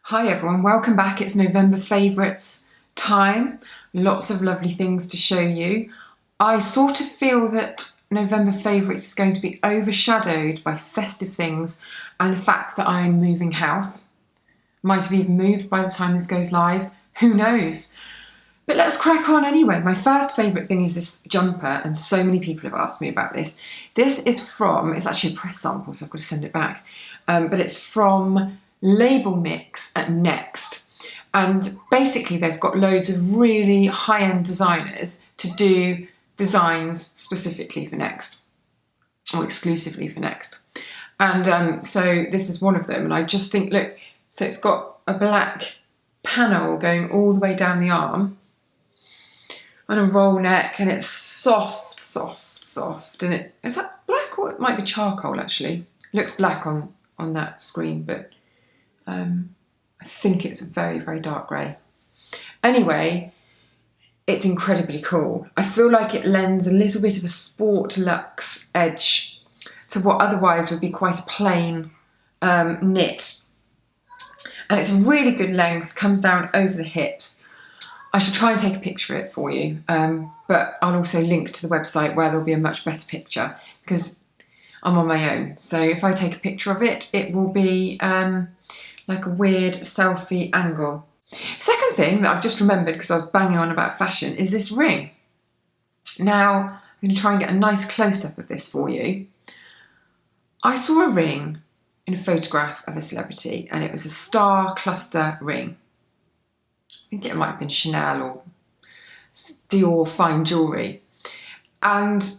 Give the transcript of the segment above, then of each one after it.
Hi everyone, welcome back. It's November favourites time. Lots of lovely things to show you. I sort of feel that November favourites is going to be overshadowed by festive things and the fact that I'm moving house. Might have even moved by the time this goes live, who knows? But let's crack on anyway. My first favourite thing is this jumper, and so many people have asked me about this. This is from, it's actually a press sample, so I've got to send it back, but it's from Label Mix at Next. And basically they've got loads of really high-end designers to do designs specifically for Next, or exclusively for Next. And so this is one of them, and I just think, look, so it's got a black panel going all the way down the arm, and a roll neck, and it's soft, and is that black, or it might be charcoal actually? It looks black on that screen, but I think it's a very, very dark grey. Anyway, it's incredibly cool. I feel like it lends a little bit of a sport luxe edge to what otherwise would be quite a plain knit. And it's a really good length, comes down over the hips. I should try and take a picture of it for you, but I'll also link to the website where there'll be a much better picture because I'm on my own. So if I take a picture of it, it will be like a weird selfie angle. Second thing that I've just remembered because I was banging on about fashion is this ring. Now, I'm going to try and get a nice close-up of this for you. I saw a ring in a photograph of a celebrity, and it was a star cluster ring. I think it might have been Chanel or Dior fine jewellery. And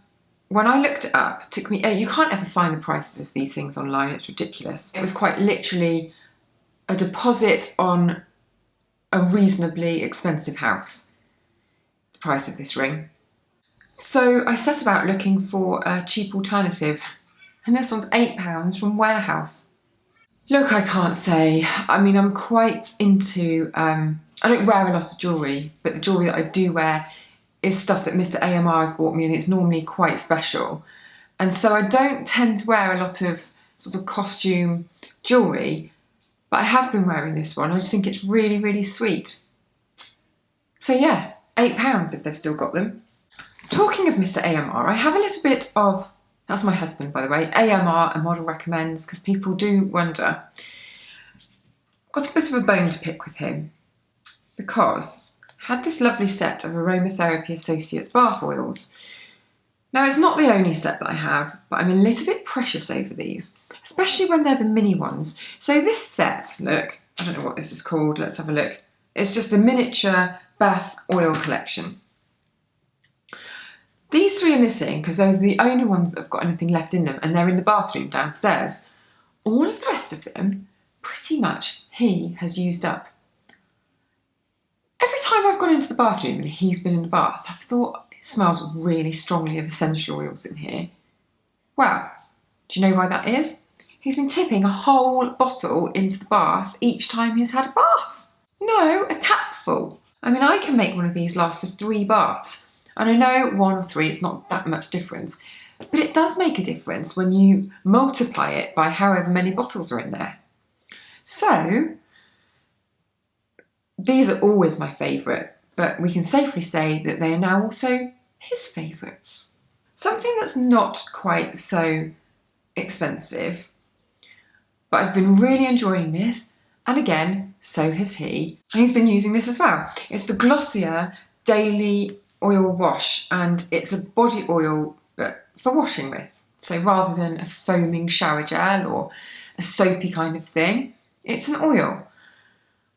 when I looked it up, it took me, you can't ever find the prices of these things online, it's ridiculous. It was quite literally a deposit on a reasonably expensive house, the price of this ring. So I set about looking for a cheap alternative, and this one's £8 from Warehouse. Look, I can't say, I mean, I'm quite into, I don't wear a lot of jewellery, but the jewellery that I do wear is stuff that Mr. AMR has bought me, and it's normally quite special. And so I don't tend to wear a lot of sort of costume jewellery, but I have been wearing this one. I just think it's really, really sweet. So yeah, £8 if they've still got them. Talking of Mr. AMR, I have a little bit of, that's my husband by the way, AMR, a model recommends, because people do wonder. Got a bit of a bone to pick with him, because I had this lovely set of Aromatherapy Associates bath oils. Now it's not the only set that I have, but I'm a little bit precious over these, especially when they're the mini ones. So this set, look, I don't know what this is called, let's have a look. It's just the miniature bath oil collection. These three are missing because those are the only ones that have got anything left in them, and they're in the bathroom downstairs. All of the rest of them, pretty much, he has used up. Every time I've gone into the bathroom and he's been in the bath, I've thought it smells really strongly of essential oils in here. Well, do you know why that is? He's been tipping a whole bottle into the bath each time he's had a bath. No, a capful. I mean, I can make one of these last for 3 baths. And I know 1 or 3, it's not that much difference, but it does make a difference when you multiply it by however many bottles are in there. So, these are always my favourite, but we can safely say that they are now also his favourites. Something that's not quite so expensive, but I've been really enjoying this, and again, so has he. And he's been using this as well. It's the Glossier Daily Oil Wash, and it's a body oil but for washing with. So rather than a foaming shower gel or a soapy kind of thing, it's an oil.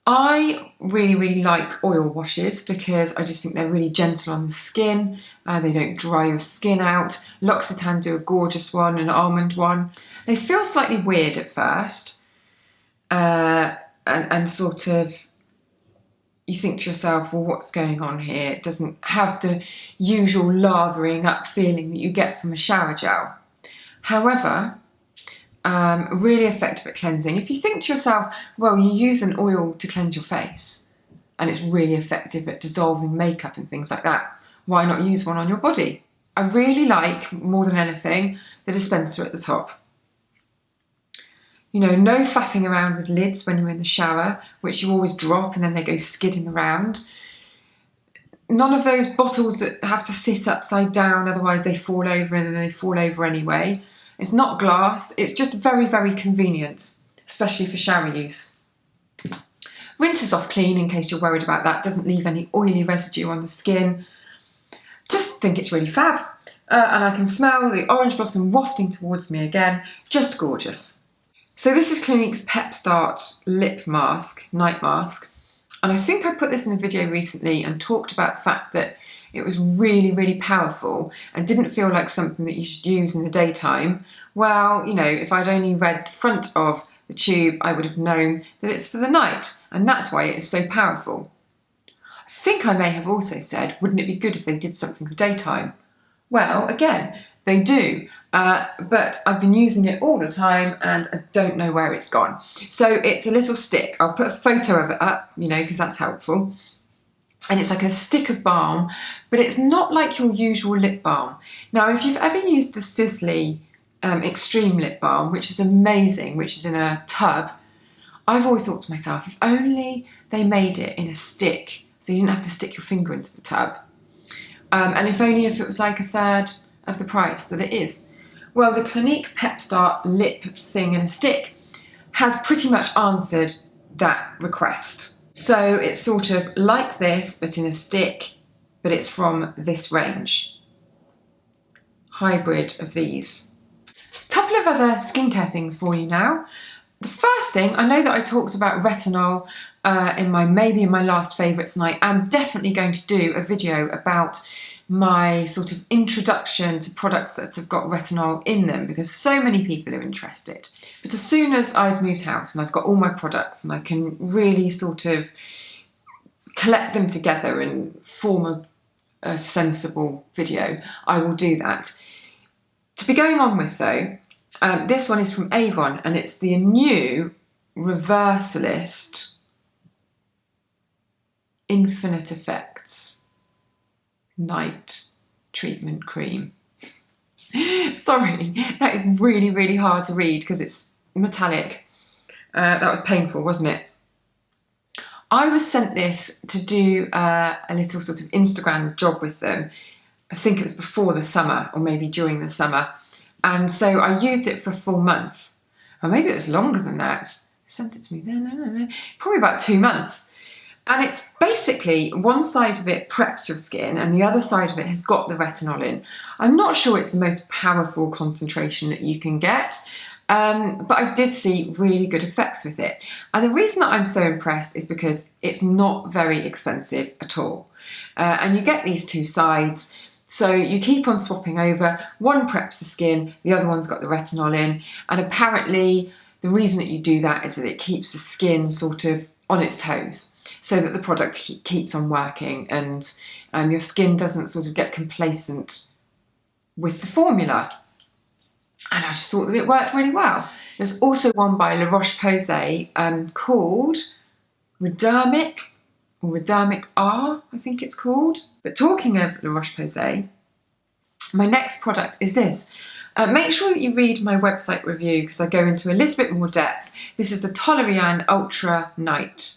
I really, really like oil washes because I just think they're really gentle on the skin. They don't dry your skin out. L'Occitane do a gorgeous one, an almond one. They feel slightly weird at first, and sort of, you think to yourself, well, what's going on here? It doesn't have the usual lathering up feeling that you get from a shower gel. However, really effective at cleansing. If you think to yourself, well, you use an oil to cleanse your face and it's really effective at dissolving makeup and things like that, why not use one on your body? I really like, more than anything, the dispenser at the top. You know, no faffing around with lids when you're in the shower, which you always drop and then they go skidding around. None of those bottles that have to sit upside down, otherwise they fall over and then they fall over anyway. It's not glass, it's just very, very convenient, especially for shower use. Rinse off clean in case you're worried about that, doesn't leave any oily residue on the skin. Just think it's really fab. And I can smell the orange blossom wafting towards me again, just gorgeous. So this is Clinique's Pep Start Lip Mask, Night Mask. And I think I put this in a video recently and talked about the fact that it was really, really powerful and didn't feel like something that you should use in the daytime. Well, you know, if I'd only read the front of the tube, I would have known that it's for the night, and that's why it is so powerful. I think I may have also said, wouldn't it be good if they did something for daytime? Well, again, they do. But I've been using it all the time and I don't know where it's gone. So it's a little stick. I'll put a photo of it up, you know, because that's helpful. And it's like a stick of balm, but it's not like your usual lip balm. Now, if you've ever used the Sisley Extreme Lip Balm, which is amazing, which is in a tub, I've always thought to myself, if only they made it in a stick, so you didn't have to stick your finger into the tub. And if only if it was like a third of the price that it is. Well, the Clinique Pep Start lip thing in a stick has pretty much answered that request. So it's sort of like this, but in a stick, but it's from this range. Hybrid of these. A couple of other skincare things for you now. The first thing, I know that I talked about retinol maybe in my last favourites, and I am definitely going to do a video about my sort of introduction to products that have got retinol in them, because so many people are interested. But as soon as I've moved house and I've got all my products and I can really sort of collect them together and form a sensible video, I will do that. To be going on with though, this one is from Avon and it's the new Reversalist Infinite Effects Night Treatment Cream. Sorry, that is really, really hard to read because it's metallic. That was painful, wasn't it? I was sent this to do a little sort of Instagram job with them. I think it was before the summer or maybe during the summer. And so I used it for a full month. Or maybe it was longer than that. Sent it to me, no. Probably about 2 months. And it's basically one side of it preps your skin and the other side of it has got the retinol in. I'm not sure it's the most powerful concentration that you can get, but I did see really good effects with it. And the reason that I'm so impressed is because it's not very expensive at all. And you get these two sides, so you keep on swapping over. One preps the skin, the other one's got the retinol in. And apparently the reason that you do that is that it keeps the skin sort of on its toes, so that the product keeps on working and your skin doesn't sort of get complacent with the formula. And I just thought that it worked really well. There's also one by La Roche-Posay called Redermic, or Redermic R, I think it's called. But talking of La Roche-Posay, my next product is this. Make sure that you read my website review because I go into a little bit more depth. This is the Toleriane Ultra Night,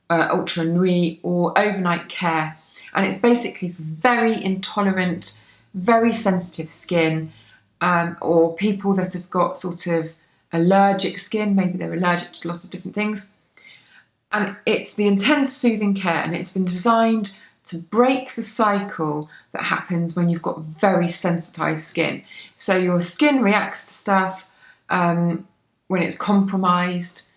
Ultra Nuit or Overnight Care. And it's basically for very intolerant, very sensitive skin, or people that have got sort of allergic skin. Maybe they're allergic to lots of different things. And it's the intense soothing care, and it's been designed to break the cycle that happens when you've got very sensitized skin. So your skin reacts to stuff when it's compromised.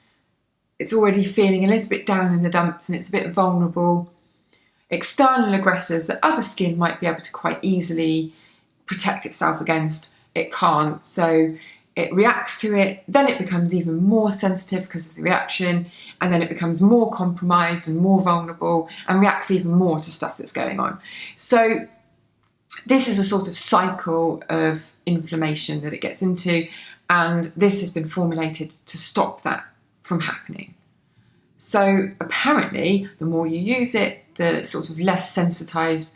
It's already feeling a little bit down in the dumps and it's a bit vulnerable. External aggressors that other skin might be able to quite easily protect itself against, it can't. So it reacts to it, then it becomes even more sensitive because of the reaction, and then it becomes more compromised and more vulnerable and reacts even more to stuff that's going on. So this is a sort of cycle of inflammation that it gets into, and this has been formulated to stop that from happening. So apparently the more you use it, the sort of less sensitized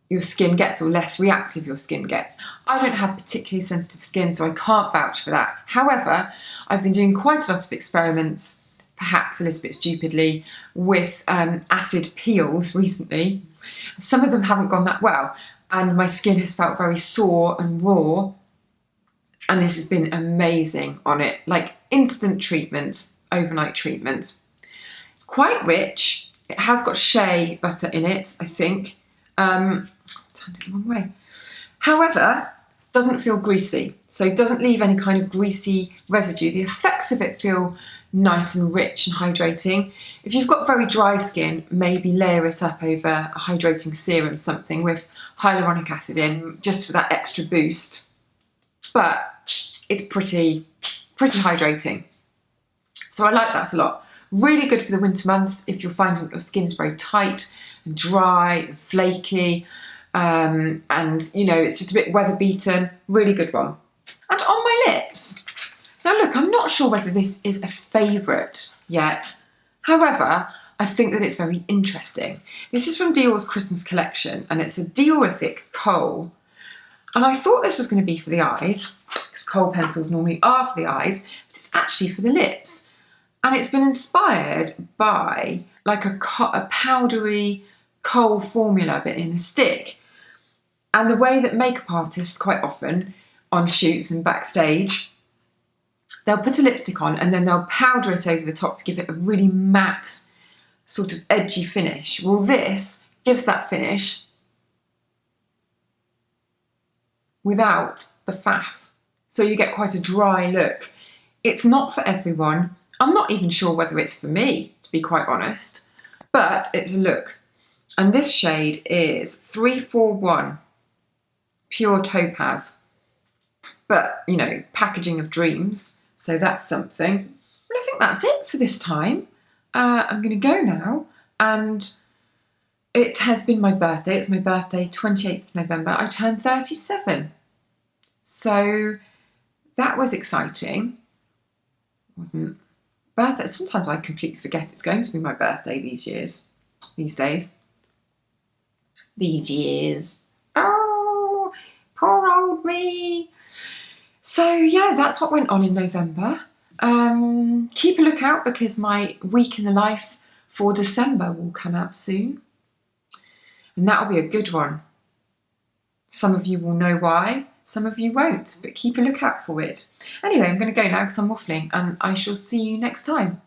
your skin gets, or less reactive your skin gets. I don't have particularly sensitive skin, so I can't vouch for that. However, I've been doing quite a lot of experiments, perhaps a little bit stupidly, with acid peels recently. Some of them haven't gone that well, and my skin has felt very sore and raw, and this has been amazing on it, like instant treatment, overnight treatment. It's quite rich. It has got shea butter in it, I think. Turned it the wrong way. However, doesn't feel greasy, so it doesn't leave any kind of greasy residue. The effects of it feel nice and rich and hydrating. If you've got very dry skin, maybe layer it up over a hydrating serum, something with hyaluronic acid in, just for that extra boost. But it's pretty hydrating. So I like that a lot. Really good for the winter months if you're finding your skin's very tight and dry and flaky, and you know, it's just a bit weather beaten. Really good one. And on my lips, now look, I'm not sure whether this is a favourite yet. However, I think that it's very interesting. This is from Dior's Christmas collection, and it's a Diorific kohl. And I thought this was going to be for the eyes, because kohl pencils normally are for the eyes, but it's actually for the lips. And it's been inspired by like a powdery kohl formula but in a stick. And the way that makeup artists quite often on shoots and backstage, they'll put a lipstick on and then they'll powder it over the top to give it a really matte, sort of edgy finish. Well, this gives that finish without the faff. So you get quite a dry look. It's not for everyone. I'm not even sure whether it's for me, to be quite honest, but it's a look. And this shade is 341 Pure Topaz. But, you know, packaging of dreams, so that's something. And I think that's it for this time. I'm going to go now, and it has been my birthday. It's my birthday, 28th of November. I turned 37. So that was exciting. Wasn't birthday. Sometimes I completely forget it's going to be my birthday these days. Oh, poor old me. So yeah, that's what went on in November. Keep a lookout because my week in the life for December will come out soon. And that'll be a good one. Some of you will know why, some of you won't, but keep a lookout for it. Anyway, I'm going to go now because I'm waffling, and I shall see you next time.